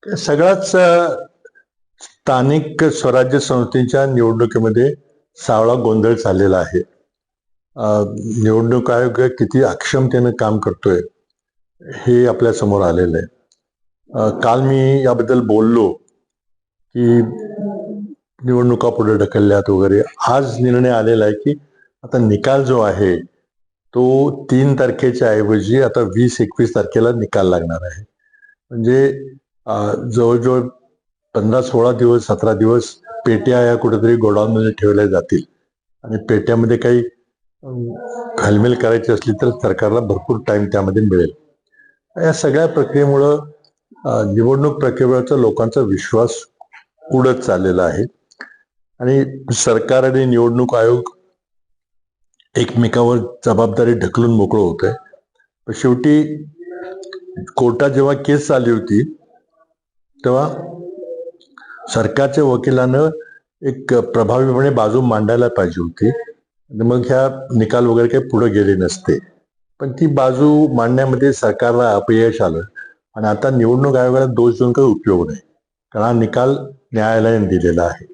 सगळ्याच स्थानिक स्वराज्य संस्थेच्या निवडणुकीमध्ये सावळा गोंधळ चाललेला आहे. निवडणूक आयोग किती अक्षमतेनं काम करतोय हे आपल्या समोर आलेलं आहे. काल मी याबद्दल बोललो की निवडणुका पुढे ढकलल्यात वगैरे. आज निर्णय आलेला आहे की आता निकाल जो आहे तो 3 तारखेच्या ऐवजी आता 20-21 तारखेला निकाल लागणार आहे. म्हणजे जवळजवळ 15-16 दिवस 17 दिवस पेट्या या कुठेतरी गोडाऊनमध्ये ठेवल्या जातील आणि पेट्यामध्ये काही घालमेल करायची असली तर सरकारला भरपूर टाइम त्यामध्ये मिळेल. या सगळ्या प्रक्रियेमुळं निवडणूक प्रक्रियेवरचा लोकांचा विश्वास उडत चाललेला आहे आणि सरकार आणि निवडणूक आयोग एकमेकावर जबाबदारी ढकलून मोकळं होत आहे. पण शेवटी कोर्टात जेव्हा केस चालली होती तेव्हा सरकारच्या वकिलानं एक प्रभावीपणे बाजू मांडायला पाहिजे होती, मग ह्या निकाल वगैरे काही पुढे गेले नसते. पण ती बाजू मांडण्यामध्ये सरकारला अपयश आलं आणि आता निवडणूक आयोगाला दोष देऊन काही उपयोग नाही, कारण हा निकाल न्यायालयाने दिलेला आहे.